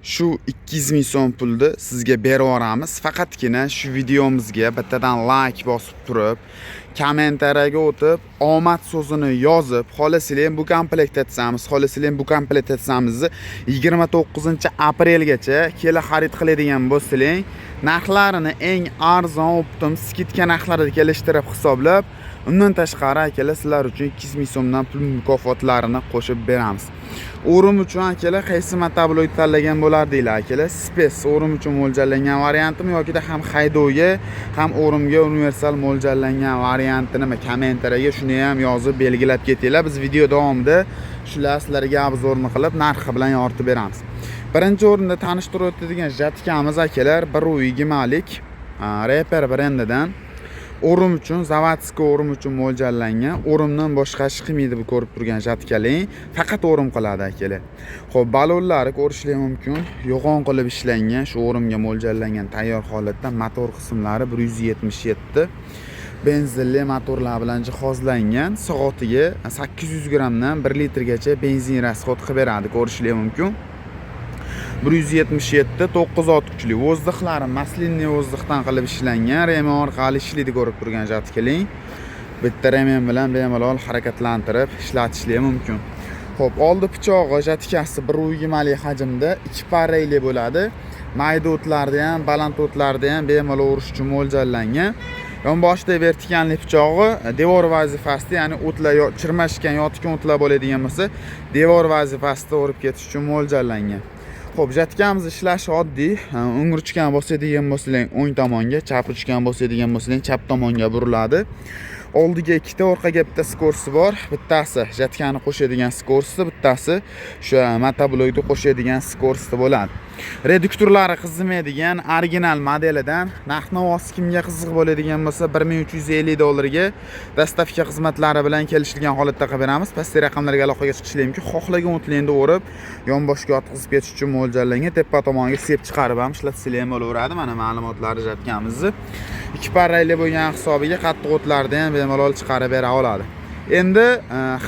Shu 200 ming so'm pulni sizga berib yuboramiz. Faqatgina shu videomizga bittadan like bosib turib, kommentariyaga o'tib, omad so'zini yozib, xohlasanglar bu komplekt etsamiz, xohlasanglar bu komplekt etsamizni 29-aprelgacha kela xarid qiladigan bo'lsanglar, narxlarini eng arzon optim skidka narxlarida kelishtirib hisoblab, undan tashqari akalar sizlar uchun 200 ming so'mdan pul mukofotlarini qo'shib beramiz. O'rim uchun akalar qaysi motoblok tanlagan bo'lardinglar akalar? Space o'rim uchun mo'ljallangan variantimi yoki ham haydovga, ham o'rimga universal mo'ljallangan variantini kommentariyaga shuni ham yozib belgilab ketinglar. Biz video davomida shular sizlarga obzorni qilib, narxi bilan yoritib beramiz. Birinchi o'rinda tanishtirib o'tadigan Jatkamiz akalar 120 lik Reaper brendidan o'rim uchun, zavodskiy o'rim uchun mo'ljallangan, o'rimdan boshqa ish qilmaydi bu ko'rib turgan jatkaling, faqat o'rim qiladi akalar. Xo'p, balonlari ko'rishlar mumkin, yo'g'on qilib ishlangan, shu o'rimga mo'ljallangan tayyor holatda motor qismlari 177 benzinli motorlar bilan jihozlangan, soatiga 800 grammdan 1 litrgacha benzin rasxod qilib beradi, ko'rishlar mumkin. 177 9 kuchli vozdixlari maslinniy vozdixdan qilib ishlangan, remen orqali ishlaydi ko'rib turgan jatkaling. Bitta remen bilan bemalol harakatlantirib ishlatishlar mumkin. Xo'p, oldi pichog'i jatkasi 120 lik hajmda 2 parrayli bo'ladi. Mayda o'tlarda ham, baland o'tlarda ham bemalol urish uchun mo'ljallangan. Yonboshda vertikalli pichog'i devor vazifasida, ya'ni o'tlar chirmashgan, yotgan o'tlar bo'ladigan bo'lsa, devor vazifasida urib ketish uchun mo'ljallangan. Xo'p, jatkamiz ishlashi oddiy. O'ng ruchkani bosadigan bo'lsang o'ng tomonga, chap ruchkani bosadigan bo'lsang chap tomonga buriladi. Oldiga ikkita, orqaga bitta skorsi bor. Bittasi jatkani qo'shadigan skorsi, bittasi shu motoblokni qo'shadigan skorsi bo'ladi. Reduktorlari qizimaydigan original modelidan narx-navosi kimga qiziq bo'ladigan bo'lsa 1350 dollarga dostavka xizmatlari bilan kelishilgan holatda qilib beramiz. Pastki raqamlarga aloqaga chiqishlar mumkin. Xohlagan o'tlarni o'rib, yonboshga yotqizib ketish uchun mo'ljallangan, tepa tomonga sep chiqarib ham ishlatsanglar ham bo'laveradi. Mana ma'lumotlari jatkamizni. 2 parrayli bo'lgan hisobiga qattiq o'tlarni ham bemalol chiqarib bera oladi. Endi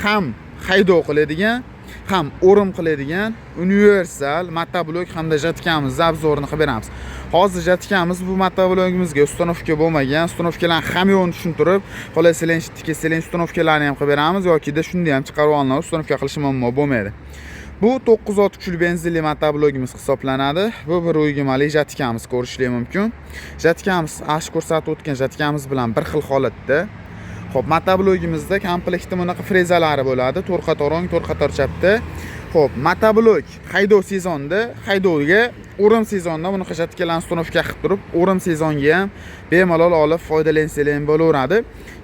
ham haydov qiladigan, ham o'rim qiladigan universal motoblok hamda jatkamizni obzorini qilib beramiz. Hozir jatkamiz bu motoblogimizga ustanovka bo'lmagan, ustanovkalarni ham yo'qni tushuntirib, xohlasanglar tikasanglar ustanovkalarni ham qilib beramiz yoki-da shunda ham chiqarib olinadi, ustanovka qilish muammo bo'lmaydi. Bu 9 kuchli benzinli motoblogimiz hisoblanadi. Bu 120 lik jatkamiz, ko'rishlar mumkin. Jatkamiz ash ko'rsatib o'tgan jatkamiz bilan bir xil holatda. Xo'p, motoblogimizda komplektda bunaqa frezalari bo'ladi, to'rt qator o'ng, to'rt qator chapda. Xo'p, motoblok haydov sezonda, haydovga o'rim sezonda buni jatkalarni ustanovka qilib turib, o'rim sezonga ham bemalol olib foydalansanglar ham bo'laveradi.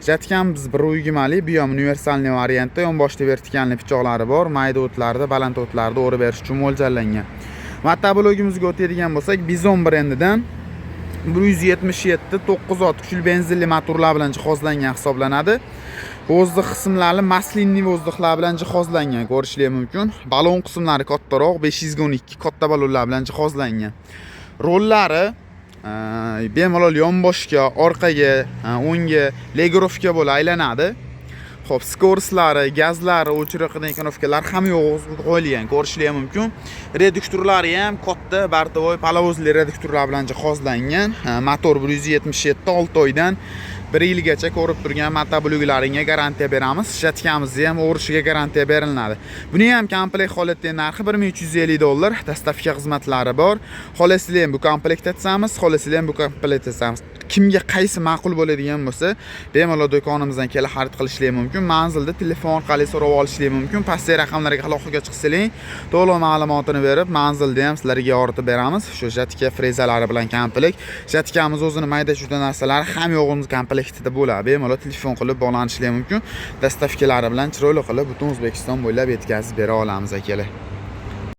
Jatkamiz 120 lik, bu ham universalniy variantda, yonboshda vertikalniy pichoqlari bor, mayda o'tlarda, baland o'tlarda o'rib berish uchun mo'ljallangan. Motoblogimizga o'tadigan bo'lsak, Bizon brendidan 177 9 kuchli benzinli motorlar bilan jihozlangan hisoblanadi. Vozdix qismlari maslinniy vozdixlar bilan jihozlangan, ko'rishlar mumkin. Balon qismlari kattaroq, 512 katta balonlar bilan jihozlangan. Rollari bemalol yonboshga, orqaga, o'ngga legirovka bo'lib aylanadi. Xo'p, skorslari, gazlari, o'chiriqdan ko'nofkalar ham qo'yilgan, ko'rishlar mumkin. Reduktorlari ham katta, bartavoy palovozli reduktorlar bilan jihozlangan. Motor 177 6 oydan 1 yilgacha ko'rib turgan motobloglaringga garantiya beramiz. Jatkamizni ham o'rishiga garantiya beriladi. Buning ham komplekt holatdagi narxi 1350 dollar. Dostavka xizmatlari bor. Xohlasanglar ham bu komplekt etsamiz, xohlasanglar ham bu komplekt etsamiz. Kimga qaysi ma'qul bo'ladigan bo'lsa, bemalol do'konimizdan kelib xarid qilishlar mumkin. Manzilda telefon orqali so'rab olishlar mumkin. Pastki raqamlarga aloqaga chiqsanglar, to'liq ma'lumotini berib, manzilda ham sizlarga yoritib beramiz. Shu jatka frezalari bilan komplekt. Jatkamiz o'zini mayda-chuda narsalari ham yo'g'imiz komplektida bo'ladi. Bemalol telefon qilib bog'lanishlar mumkin. Dostavkalari bilan chiroyli qilib butun O'zbekiston bo'ylab yetkazib bera olamiz akalar.